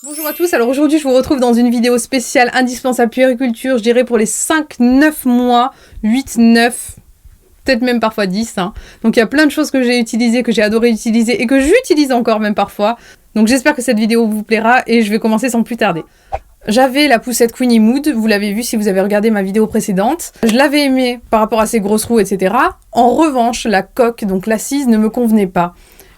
Bonjour à tous, alors aujourd'hui je vous retrouve dans une vidéo spéciale indispensable puériculture, je dirais pour les 5-9 mois, 8-9, peut-être même parfois 10. Donc il y a plein de choses que j'ai utilisées, que j'ai adoré utiliser et que j'utilise encore même parfois. Donc j'espère que cette vidéo vous plaira et je vais commencer sans plus tarder. J'avais la poussette Queenie Mood, vous l'avez vu si vous avez regardé ma vidéo précédente. Je l'avais aimée par rapport à ses grosses roues, etc. En revanche, la coque, donc l'assise, ne me convenait pas.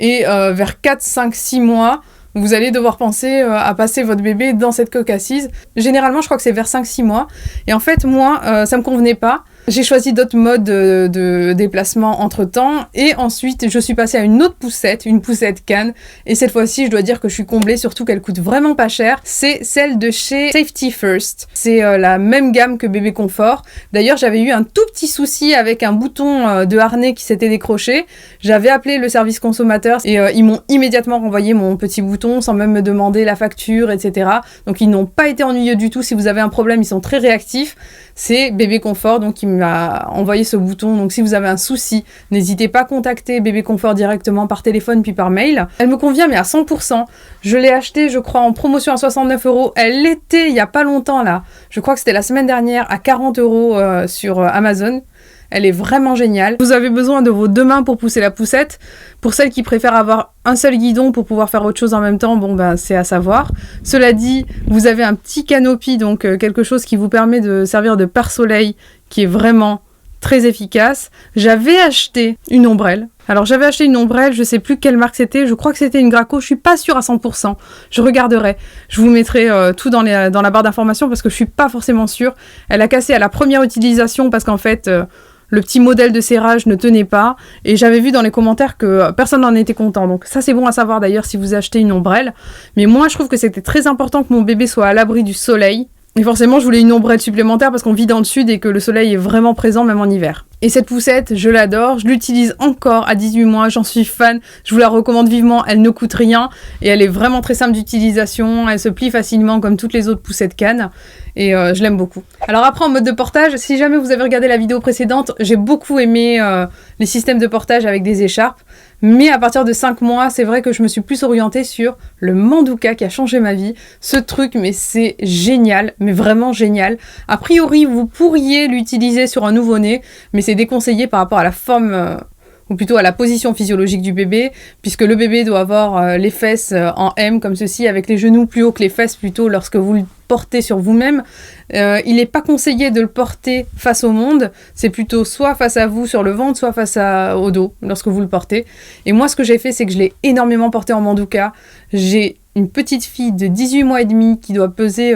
Et vers 4, 5, 6 mois... vous allez devoir penser à passer votre bébé dans cette coque assise. Généralement, je crois que c'est vers 5-6 mois. Et en fait, moi, ça me convenait pas. J'ai choisi d'autres modes de déplacement entre-temps. Et ensuite, je suis passée à une autre poussette, une poussette canne. Et cette fois-ci, je dois dire que je suis comblée, surtout qu'elle coûte vraiment pas cher. C'est celle de chez Safety First. C'est la même gamme que Bébé Confort. D'ailleurs, j'avais eu un tout petit souci avec un bouton de harnais qui s'était décroché. J'avais appelé le service consommateur et ils m'ont immédiatement renvoyé mon petit bouton sans même me demander la facture, etc. Donc, ils n'ont pas été ennuyeux du tout. Si vous avez un problème, ils sont très réactifs. C'est Bébé Confort, donc il m'a envoyé ce bouton. Donc si vous avez un souci, n'hésitez pas à contacter Bébé Confort directement par téléphone puis par mail. Elle me convient mais à 100%. Je l'ai achetée, je crois, en promotion à 69 €. Elle l'était il y a pas longtemps là. Je crois que c'était la semaine dernière à 40 € sur Amazon. Elle est vraiment géniale. Vous avez besoin de vos deux mains pour pousser la poussette. Pour celles qui préfèrent avoir un seul guidon pour pouvoir faire autre chose en même temps, bon ben c'est à savoir. Cela dit, vous avez un petit canopy, donc quelque chose qui vous permet de servir de pare-soleil, qui est vraiment très efficace. J'avais acheté une ombrelle. Alors j'avais acheté une ombrelle, je sais plus quelle marque c'était, je crois que c'était une Graco, je suis pas sûre à 100%. Je regarderai. Je vous mettrai tout dans la barre d'informations parce que je suis pas forcément sûre. Elle a cassé à la première utilisation parce qu'en fait... le petit modèle de serrage ne tenait pas et j'avais vu dans les commentaires que personne n'en était content. Donc ça c'est bon à savoir d'ailleurs si vous achetez une ombrelle. Mais moi je trouve que c'était très important que mon bébé soit à l'abri du soleil. Et forcément je voulais une ombrelle supplémentaire parce qu'on vit dans le sud et que le soleil est vraiment présent même en hiver. Et cette poussette, je l'adore, je l'utilise encore à 18 mois, j'en suis fan, je vous la recommande vivement, elle ne coûte rien et elle est vraiment très simple d'utilisation, elle se plie facilement comme toutes les autres poussettes cannes et je l'aime beaucoup. Alors après en mode de portage, si jamais vous avez regardé la vidéo précédente, j'ai beaucoup aimé les systèmes de portage avec des écharpes, mais à partir de 5 mois, c'est vrai que je me suis plus orientée sur le Manduka qui a changé ma vie. Ce truc, mais c'est génial, mais vraiment génial. A priori, vous pourriez l'utiliser sur un nouveau-né, mais c'est déconseillé par rapport à la forme, ou plutôt à la position physiologique du bébé, puisque le bébé doit avoir les fesses en M comme ceci, avec les genoux plus hauts que les fesses plutôt lorsque vous le portez sur vous-même. Il n'est pas conseillé de le porter face au monde, c'est plutôt soit face à vous sur le ventre, soit face au dos lorsque vous le portez. Et moi ce que j'ai fait, c'est que je l'ai énormément porté en Manduka. J'ai une petite fille de 18 mois et demi qui doit peser...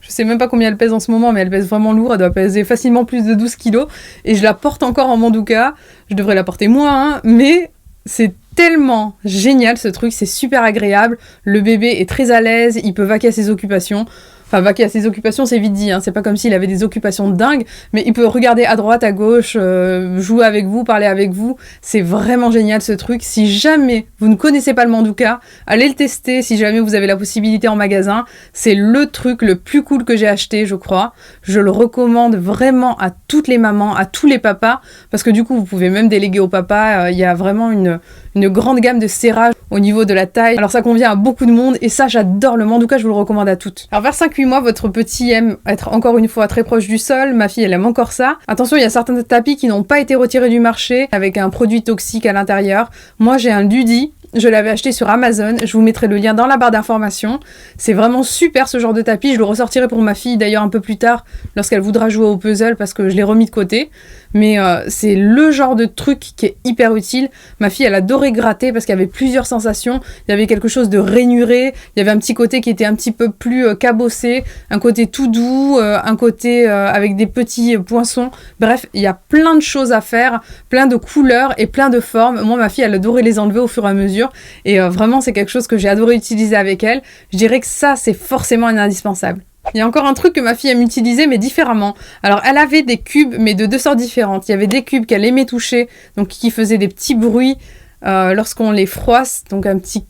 je sais même pas combien elle pèse en ce moment, mais elle pèse vraiment lourd, elle doit peser facilement plus de 12 kilos, et je la porte encore en Manduka. Je devrais la porter moins, mais c'est tellement génial ce truc, c'est super agréable, le bébé est très à l'aise, il peut vaquer à ses occupations. Enfin, vaquer à ses occupations, c'est vite dit, c'est pas comme s'il avait des occupations de dingue, mais il peut regarder à droite, à gauche, jouer avec vous, parler avec vous. C'est vraiment génial ce truc. Si jamais vous ne connaissez pas le Manduka, allez le tester si jamais vous avez la possibilité en magasin. C'est le truc le plus cool que j'ai acheté, je crois. Je le recommande vraiment à toutes les mamans, à tous les papas, parce que du coup, vous pouvez même déléguer au papa. Il y a vraiment une grande gamme de serrage au niveau de la taille. Alors ça convient à beaucoup de monde et ça j'adore le Manduka, je vous le recommande à toutes. Alors vers 5-8 mois, votre petit aime être encore une fois très proche du sol, ma fille elle aime encore ça. Attention, il y a certains tapis qui n'ont pas été retirés du marché avec un produit toxique à l'intérieur. Moi j'ai un Ludi. Je l'avais acheté sur Amazon, je vous mettrai le lien dans la barre d'informations. C'est vraiment super ce genre de tapis, je le ressortirai pour ma fille d'ailleurs un peu plus tard lorsqu'elle voudra jouer au puzzle parce que je l'ai remis de côté. Mais c'est le genre de truc qui est hyper utile. Ma fille elle adorait gratter parce qu'il y avait plusieurs sensations. Il y avait quelque chose de rainuré, il y avait un petit côté qui était un petit peu plus cabossé, un côté tout doux, un côté avec des petits poinçons. Bref, il y a plein de choses à faire, plein de couleurs et plein de formes. Moi ma fille elle adorait les enlever au fur et à mesure. Et vraiment c'est quelque chose que j'ai adoré utiliser avec elle. Je dirais que ça c'est forcément un indispensable. Il y a encore un truc que ma fille aime utiliser mais différemment. Alors elle avait des cubes mais de deux sortes différentes. Il y avait des cubes qu'elle aimait toucher, donc qui faisaient des petits bruits lorsqu'on les froisse, donc un petit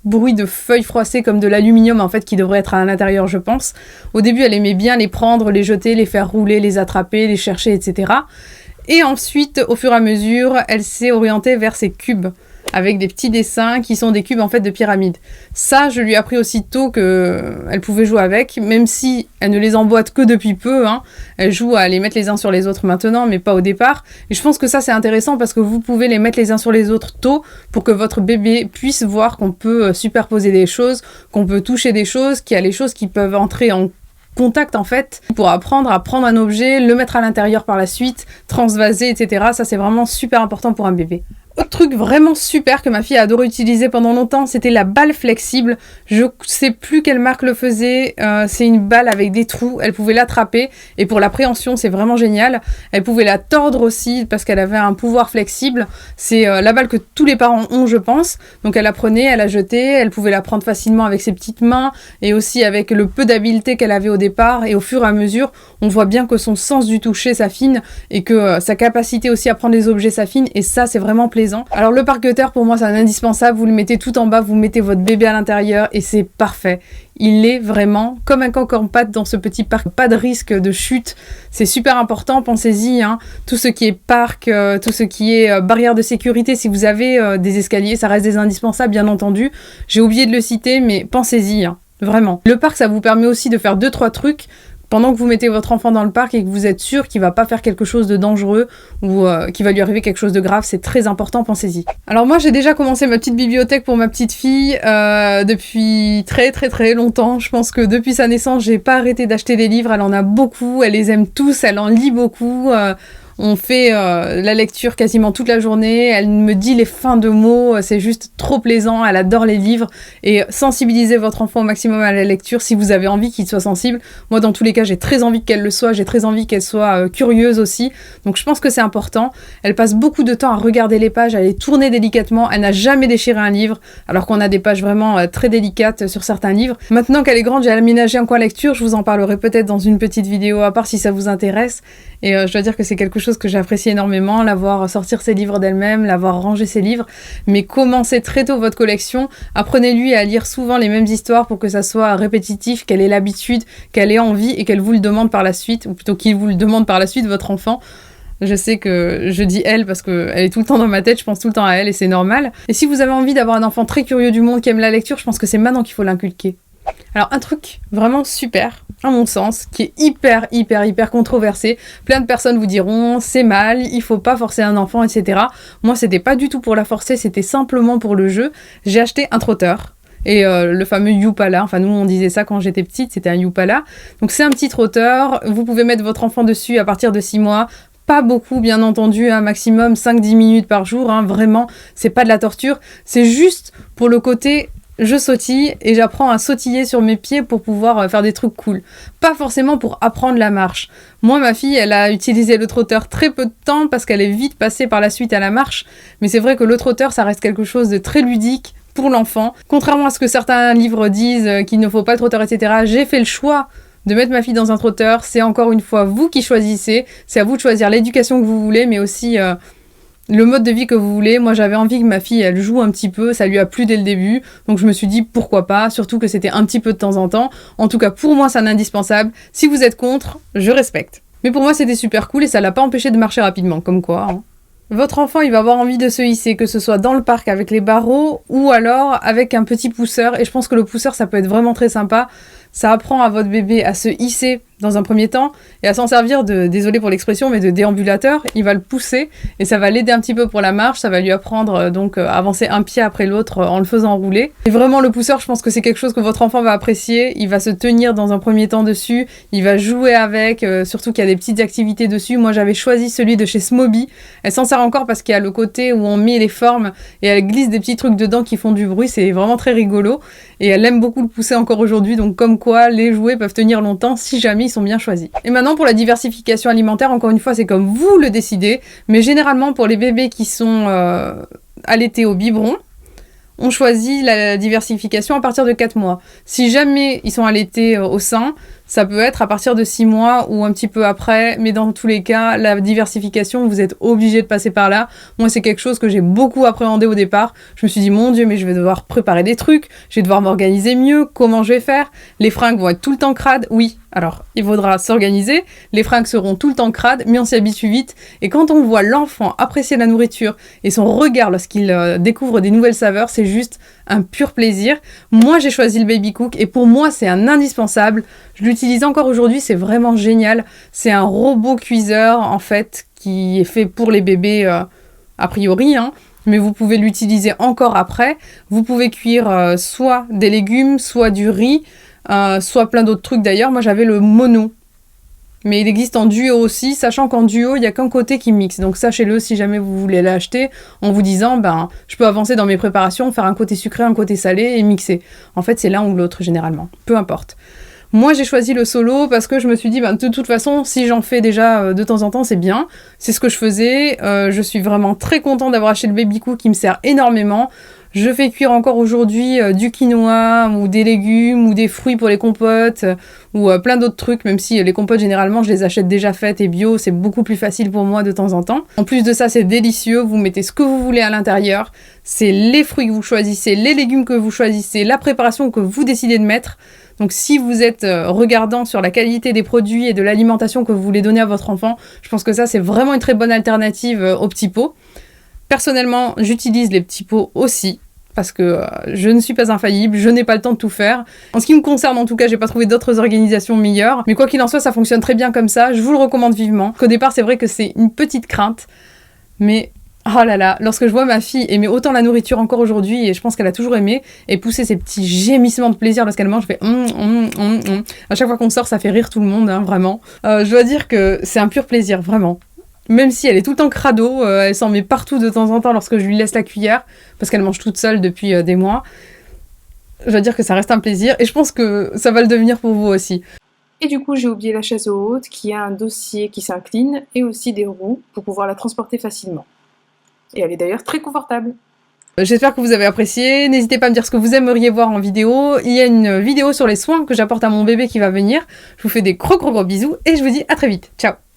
bruit de feuilles froissées comme de l'aluminium en fait qui devrait être à l'intérieur je pense. Au début elle aimait bien les prendre, les jeter, les faire rouler, les attraper, les chercher etc. Et ensuite au fur et à mesure elle s'est orientée vers ces cubes. avec des petits dessins qui sont des cubes en fait de pyramide. Ça, je lui ai appris aussitôt qu'elle pouvait jouer avec, même si elle ne les emboîte que depuis peu. Hein. Elle joue à les mettre les uns sur les autres maintenant, mais pas au départ. Et je pense que ça, c'est intéressant parce que vous pouvez les mettre les uns sur les autres tôt pour que votre bébé puisse voir qu'on peut superposer des choses, qu'on peut toucher des choses, qu'il y a les choses qui peuvent entrer en contact en fait, pour apprendre à prendre un objet, le mettre à l'intérieur par la suite, transvaser, etc. Ça, c'est vraiment super important pour un bébé. Autre truc vraiment super que ma fille a adoré utiliser pendant longtemps, c'était la balle flexible. Je sais plus quelle marque le faisait. C'est une balle avec des trous. Elle pouvait l'attraper. Et pour la préhension, c'est vraiment génial. Elle pouvait la tordre aussi parce qu'elle avait un pouvoir flexible. C'est la balle que tous les parents ont, je pense. Donc elle la prenait, elle la jetait. Elle pouvait la prendre facilement avec ses petites mains et aussi avec le peu d'habileté qu'elle avait au départ. Et au fur et à mesure, on voit bien que son sens du toucher s'affine et que sa capacité aussi à prendre les objets s'affine. Et ça, c'est vraiment plaisant. Alors le parc-cutter pour moi c'est un indispensable, vous le mettez tout en bas, vous mettez votre bébé à l'intérieur et c'est parfait. Il est vraiment comme un coq en pâte dans ce petit parc, pas de risque de chute, c'est super important, pensez-y, hein. Tout ce qui est parc, tout ce qui est barrière de sécurité, si vous avez des escaliers, ça reste des indispensables bien entendu. J'ai oublié de le citer mais pensez-y, hein, vraiment. Le parc ça vous permet aussi de faire 2-3 trucs pendant que vous mettez votre enfant dans le parc et que vous êtes sûr qu'il va pas faire quelque chose de dangereux ou qu'il va lui arriver quelque chose de grave, c'est très important, pensez-y. Alors moi j'ai déjà commencé ma petite bibliothèque pour ma petite fille depuis très longtemps. Je pense que depuis sa naissance, j'ai pas arrêté d'acheter des livres, elle en a beaucoup, elle les aime tous, elle en lit beaucoup. On fait la lecture quasiment toute la journée, elle me dit les fins de mots, c'est juste trop plaisant, elle adore les livres. Et sensibilisez votre enfant au maximum à la lecture si vous avez envie qu'il soit sensible. Moi dans tous les cas j'ai très envie qu'elle le soit, j'ai très envie qu'elle soit curieuse aussi. Donc je pense que c'est important. Elle passe beaucoup de temps à regarder les pages, à les tourner délicatement, elle n'a jamais déchiré un livre, alors qu'on a des pages vraiment très délicates sur certains livres. Maintenant qu'elle est grande, j'ai aménagé un coin lecture, je vous en parlerai peut-être dans une petite vidéo à part si ça vous intéresse. Et je dois dire que c'est quelque chose que j'apprécie énormément, la voir sortir ses livres d'elle-même, la voir ranger ses livres. Mais commencez très tôt votre collection, apprenez-lui à lire souvent les mêmes histoires pour que ça soit répétitif, qu'elle ait l'habitude, qu'elle ait envie et qu'elle vous le demande par la suite, ou plutôt qu'il vous le demande par la suite, votre enfant. Je sais que je dis elle parce qu'elle est tout le temps dans ma tête, je pense tout le temps à elle et c'est normal. Et si vous avez envie d'avoir un enfant très curieux du monde qui aime la lecture, je pense que c'est maintenant qu'il faut l'inculquer. Alors un truc vraiment super, à mon sens, qui est hyper controversé. Plein de personnes vous diront c'est mal, il faut pas forcer un enfant, etc. Moi c'était pas du tout pour la forcer, c'était simplement pour le jeu. J'ai acheté un trotteur. Et le fameux Youpala, enfin nous on disait ça quand j'étais petite, c'était un Youpala. Donc c'est un petit trotteur, vous pouvez mettre votre enfant dessus à partir de 6 mois. Pas beaucoup, bien entendu, un maximum 5-10 minutes par jour, hein, vraiment, c'est pas de la torture. C'est juste pour le côté je sautille et j'apprends à sautiller sur mes pieds pour pouvoir faire des trucs cool. Pas forcément pour apprendre la marche. Moi, ma fille, elle a utilisé le trotteur très peu de temps parce qu'elle est vite passée par la suite à la marche. Mais c'est vrai que le trotteur, ça reste quelque chose de très ludique pour l'enfant. Contrairement à ce que certains livres disent qu'il ne faut pas le trotteur, etc., j'ai fait le choix de mettre ma fille dans un trotteur. C'est encore une fois vous qui choisissez. C'est à vous de choisir l'éducation que vous voulez, mais aussi le mode de vie que vous voulez. Moi, j'avais envie que ma fille, elle joue un petit peu. Ça lui a plu dès le début. Donc, je me suis dit, pourquoi pas. Surtout que c'était un petit peu de temps en temps. En tout cas, pour moi, c'est un indispensable. Si vous êtes contre, je respecte. Mais pour moi, c'était super cool et ça l'a pas empêché de marcher rapidement. Comme quoi, hein. Votre enfant, il va avoir envie de se hisser, que ce soit dans le parc avec les barreaux ou alors avec un petit pousseur. Et je pense que le pousseur, ça peut être vraiment très sympa. Ça apprend à votre bébé à se hisser dans un premier temps et à s'en servir de, désolé pour l'expression, mais de déambulateur. Il va le pousser et ça va l'aider un petit peu pour la marche. Ça va lui apprendre donc à avancer un pied après l'autre en le faisant rouler. Et vraiment, le pousseur, je pense que c'est quelque chose que votre enfant va apprécier. Il va se tenir dans un premier temps dessus. Il va jouer avec, surtout qu'il y a des petites activités dessus. Moi, j'avais choisi celui de chez Smoby. Elle s'en sert encore parce qu'il y a le côté où on met les formes et elle glisse des petits trucs dedans qui font du bruit. C'est vraiment très rigolo. Et elle aime beaucoup le pousser encore aujourd'hui. Donc, comme quoi, les jouets peuvent tenir longtemps si jamais ils sont bien choisis. Et maintenant, pour la diversification alimentaire, encore une fois, c'est comme vous le décidez. Mais généralement, pour les bébés qui sont allaités au biberon, on choisit la diversification à partir de 4 mois. Si jamais ils sont allaités au sein, Ça peut être à partir de 6 mois ou un petit peu après, mais dans tous les cas, la diversification, vous êtes obligé de passer par là. Moi, c'est quelque chose que j'ai beaucoup appréhendé au départ. Je me suis dit, mon Dieu, mais je vais devoir préparer des trucs, je vais devoir m'organiser mieux, comment je vais faire? Les fringues vont être tout le temps crades, oui. Alors, il faudra s'organiser, les fringues seront tout le temps crades, mais on s'y habitue vite. Et quand on voit l'enfant apprécier la nourriture et son regard lorsqu'il découvre des nouvelles saveurs, c'est juste un pur plaisir. Moi, j'ai choisi le Baby Cook et pour moi, c'est un indispensable. Je l'utilise encore aujourd'hui, c'est vraiment génial. C'est un robot cuiseur, en fait, qui est fait pour les bébés, a priori, hein. Mais vous pouvez l'utiliser encore après. Vous pouvez cuire soit des légumes, soit du riz, soit plein d'autres trucs d'ailleurs. Moi, j'avais le mono. Mais il existe en duo aussi, sachant qu'en duo, il n'y a qu'un côté qui mixe. Donc sachez-le si jamais vous voulez l'acheter, en vous disant, je peux avancer dans mes préparations, faire un côté sucré, un côté salé et mixer. En fait, c'est l'un ou l'autre généralement, peu importe. Moi, j'ai choisi le solo parce que je me suis dit, de toute façon, si j'en fais déjà de temps en temps, c'est bien. C'est ce que je faisais. Je suis vraiment très contente d'avoir acheté le Baby Cook qui me sert énormément. Je fais cuire encore aujourd'hui du quinoa ou des légumes ou des fruits pour les compotes ou plein d'autres trucs, même si les compotes, généralement, je les achète déjà faites et bio. C'est beaucoup plus facile pour moi de temps en temps. En plus de ça, c'est délicieux. Vous mettez ce que vous voulez à l'intérieur. C'est les fruits que vous choisissez, les légumes que vous choisissez, la préparation que vous décidez de mettre. Donc si vous êtes regardant sur la qualité des produits et de l'alimentation que vous voulez donner à votre enfant, je pense que ça, c'est vraiment une très bonne alternative aux petits pots. Personnellement, j'utilise les petits pots aussi, parce que je ne suis pas infaillible, je n'ai pas le temps de tout faire. En ce qui me concerne, en tout cas, j'ai pas trouvé d'autres organisations meilleures. Mais quoi qu'il en soit, ça fonctionne très bien comme ça, je vous le recommande vivement. Qu'au départ, c'est vrai que c'est une petite crainte, mais oh là là, lorsque je vois ma fille aimer autant la nourriture encore aujourd'hui, et je pense qu'elle a toujours aimé, et pousser ces petits gémissements de plaisir lorsqu'elle mange, je fais À chaque fois qu'on sort, ça fait rire tout le monde, hein, vraiment. Je dois dire que c'est un pur plaisir, vraiment. Même si elle est tout le temps crado, elle s'en met partout de temps en temps lorsque je lui laisse la cuillère, parce qu'elle mange toute seule depuis des mois. Je dois dire que ça reste un plaisir, et je pense que ça va le devenir pour vous aussi. Et du coup, j'ai oublié la chaise haute, qui a un dossier qui s'incline, et aussi des roues pour pouvoir la transporter facilement. Et elle est d'ailleurs très confortable. J'espère que vous avez apprécié. N'hésitez pas à me dire ce que vous aimeriez voir en vidéo. Il y a une vidéo sur les soins que j'apporte à mon bébé qui va venir. Je vous fais des gros bisous et je vous dis à très vite. Ciao!